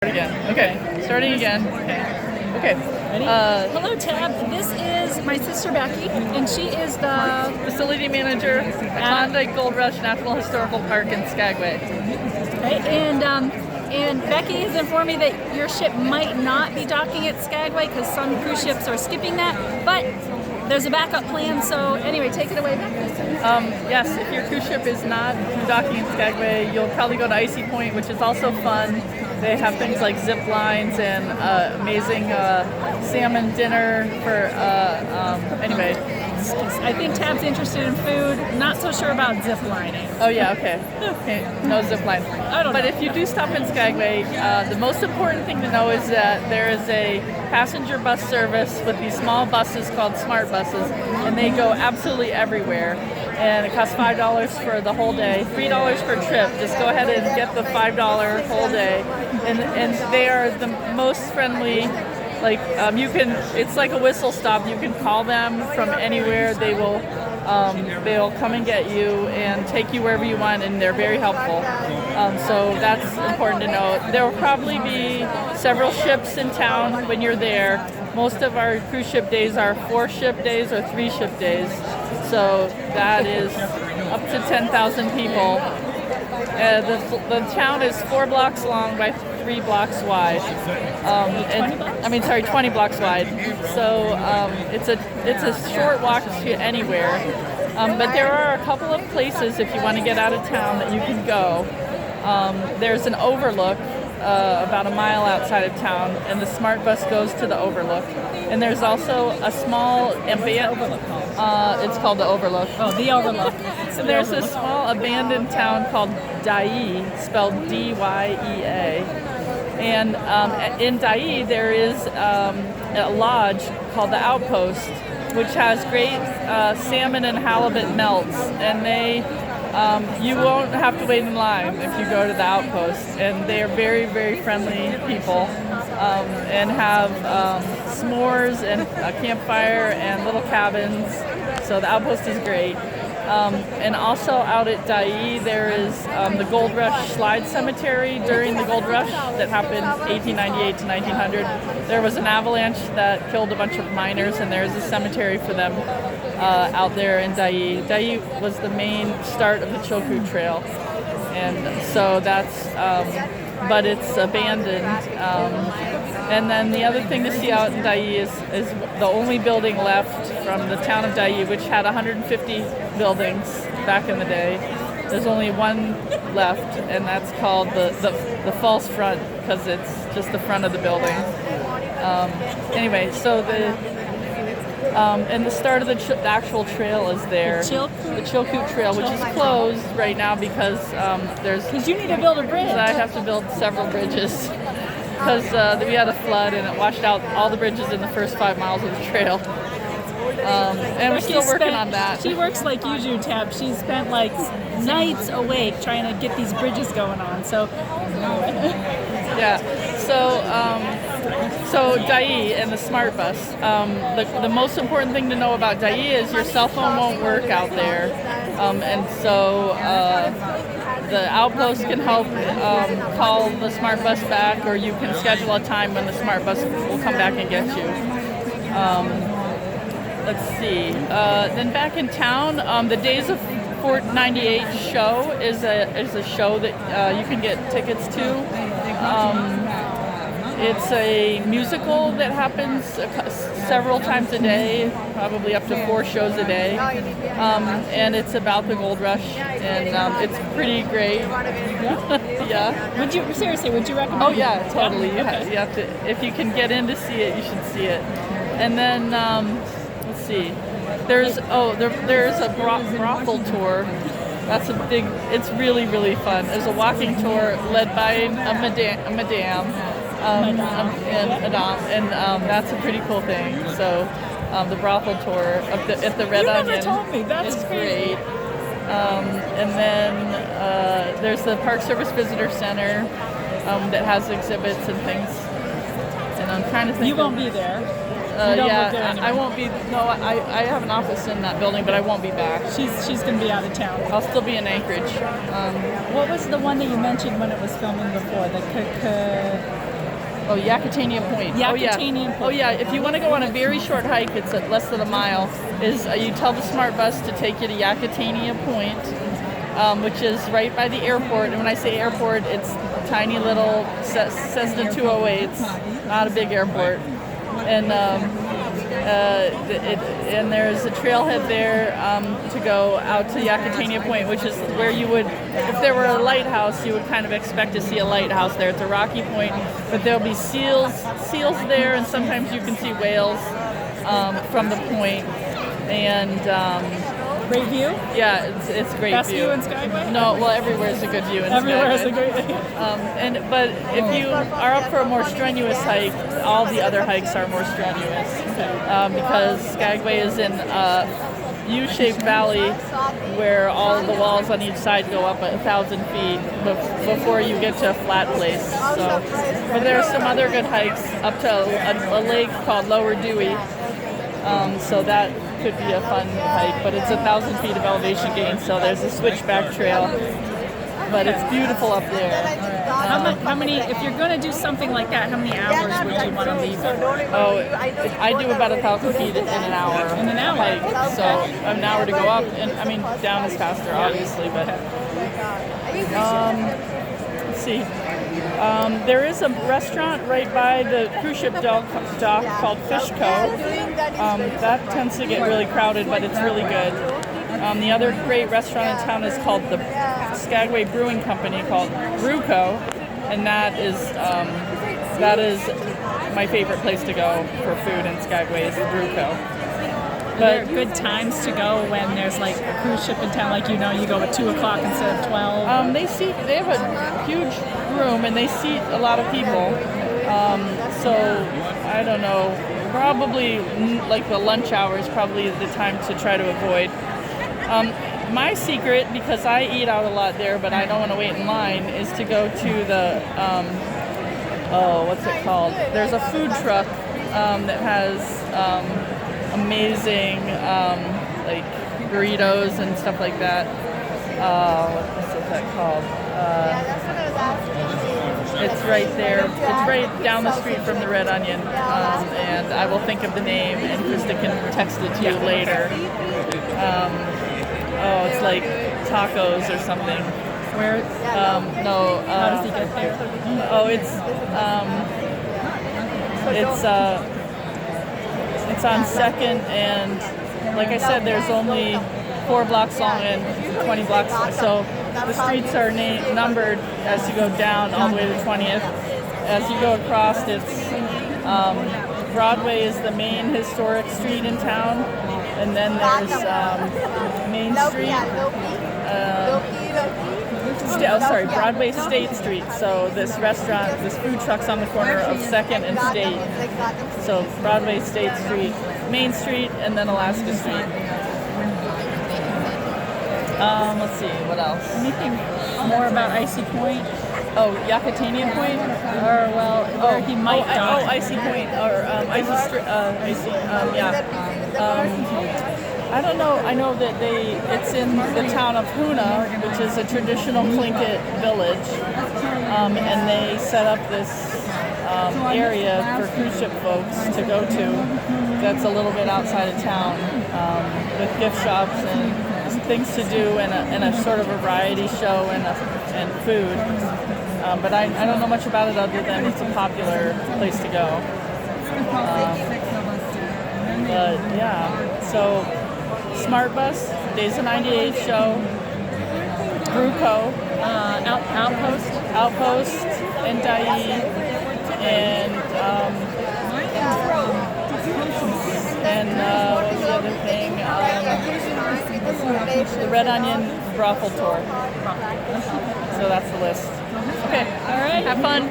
Again. Okay. Starting again. Okay. Ready? Hello, Tab. This is my sister Becky, and she is the Facility manager at Klondike Gold Rush National Historical Park in Skagway. Right? And Becky has informed me that your ship might not be docking at Skagway because some cruise ships are skipping that, but there's a backup plan. So anyway, take it away, Becky. Yes, if your cruise ship is not docking in Skagway, you'll probably go to Icy Point, which is also fun. They have things like zip lines and amazing salmon dinner for, anyway. I think Tab's interested in food, not so sure about zip lining. Oh yeah, okay. No zip line. I don't know. But if you do stop in Skagway, the most important thing to know is that there is a passenger bus service with these small buses called smart buses, and they go absolutely everywhere. And it costs $5 for the whole day, $3 per trip. Just go ahead and get the $5 whole day. And they are the most friendly. Like you can, it's like a whistle stop. You can call them from anywhere. They'll come and get you and take you wherever you want, and they're very helpful. So that's important to know. There will probably be several ships in town when you're there. Most of our cruise ship days are 4-ship days or 3-ship days. So that is up to 10,000 people. The town is 4 blocks long by 3 blocks wide. 20 blocks wide. So it's a short walk to anywhere. But there are a couple of places if you want to get out of town that you can go. There's an overlook about a mile outside of town, and the smart bus goes to the overlook. And there's also a small it's called the Overlook. Oh, the Overlook. So there's a small abandoned town called Dyea, spelled D-Y-E-A. And in Dyea there is a lodge called the Outpost, which has great salmon and halibut melts, and you won't have to wait in line if you go to the Outpost. And they are very, very friendly people, and have s'mores and a campfire and little cabins. So the Outpost is great. And also out at Dyea, there is the Gold Rush Slide Cemetery during the Gold Rush that happened 1898 to 1900. There was an avalanche that killed a bunch of miners, and there's a cemetery for them out there in Dyea. Dyea was the main start of the Chilkoot Trail, and so that's, but it's abandoned. And then the other thing to see out in Dyea is the only building left from the town of Dyea, which had 150 buildings back in the day. There's only one left, and that's called the false front, because it's just the front of the building. Anyway, so and the start of the actual trail is there. The Chilkoot Trail, which is closed right now because Because you need to build a bridge. I have to build several bridges. Because we had a flood and it washed out all the bridges in the first 5 miles of the trail. And we're still working on that. She works like you do, Tab. She's spent like nights awake trying to get these bridges going on. So yeah. So Dyea and the smart bus. The most important thing to know about Dyea is your cell phone won't work out there, and so the Outpost can help call the smart bus back, or you can schedule a time when the smart bus will come back and get you. Let's see. Then back in town, the Days of Fort 98 show is a show that you can get tickets to. It's a musical that happens several times a day, probably up to 4 shows a day, and it's about the Gold Rush, and it's pretty great. Yeah. Would you recommend? Oh yeah, totally. You have to. If you can get in to see it, you should see it. And then let's see. There's a brothel tour. That's a big. It's really, really fun. There's a walking tour led by a madame. And that's a pretty cool thing. So the brothel tour at the Red Onion. You never told me. That's great. And then there's the Park Service Visitor Center that has exhibits and things. And I'm trying to think. You won't be there. I won't be. No, I have an office in that building, but I won't be back. She's going to be out of town. I'll still be in Anchorage. What was the one that you mentioned when it was filming before? The Oh, Yakutania Point. Yakutania Point. Oh yeah. If you want to go on a very short hike, it's at less than a mile. You tell the smart bus to take you to Yakutania Point, which is right by the airport. And when I say airport, it's tiny little Cessna 208. It's not a big airport. And and there's a trailhead there to go out to Yakutania Point, which is where you would, if there were a lighthouse, you would kind of expect to see a lighthouse there. It's a rocky point, but there'll be seals there, and sometimes you can see whales from the point. And great view? Yeah, it's a great Best view. view in Skagway? No, well, everywhere is a good view in Everywhere is Skagway. a great view. But if you are up for a more strenuous hike, all the other hikes are more strenuous because Skagway is in a U-shaped valley where all of the walls on each side go up 1,000 feet before you get to a flat place. So, but there are some other good hikes up to a lake called Lower Dewey. So that could be a fun hike, but it's 1,000 feet of elevation gain, so there's a switchback trail. But it's beautiful up there. How many? If you're going to do something like that, how many hours would you want to leave it? Oh, I do about 1,000 feet in an hour. In an hour. Hike, so an hour to go up, and I mean down is faster, obviously. But let's see. There is a restaurant right by the cruise ship dock called Fish Cove. That tends to get really crowded, but it's really good. The other great restaurant in town is called the Skagway Brewing Company, called Brewco, and that is my favorite place to go for food in Skagway is the Brewco. But there are good times to go when there's like a cruise ship in town, like you go at 2 o'clock instead of 12. They have a huge room and they seat a lot of people. So I don't know, probably like the lunch hour is probably the time to try to avoid. My secret, because I eat out a lot there, but I don't want to wait in line, is to go to the what's it called? There's a food truck that has amazing like burritos and stuff like that. What's that called? It's right there. It's right down the street from the Red Onion, and I will think of the name, and Krista can text it to you later. It's like tacos or something. Where? No. How does he get there? Oh, it's on 2nd, and like I said, there's only 4 blocks long and 20 blocks, so the streets are numbered as you go down all the way to 20th. As you go across, it's Broadway is the main historic street in town, and then there's Main Street. Broadway State Street. So this food truck's on the corner of 2nd and State. So Broadway, State Street, Main Street, and then Alaska Street. Let's see, what else? Anything more about Icy Point? Oh, Yakutania Point? Or, where he might dock. Icy Point, or I don't know. I know that it's in the town of Hoona, which is a traditional Tlingit village, and they set up this area for cruise ship folks to go to that's a little bit outside of town, with gift shops and things to do and a sort of a variety show and food. But I don't know much about it other than it's a popular place to go. But yeah, so Smart Bus, Days of 98 show, Brewco, Outpost, and Dai, and what was the other thing? The Red Onion Brothel Tour. So that's the list. Okay, All right. Have fun.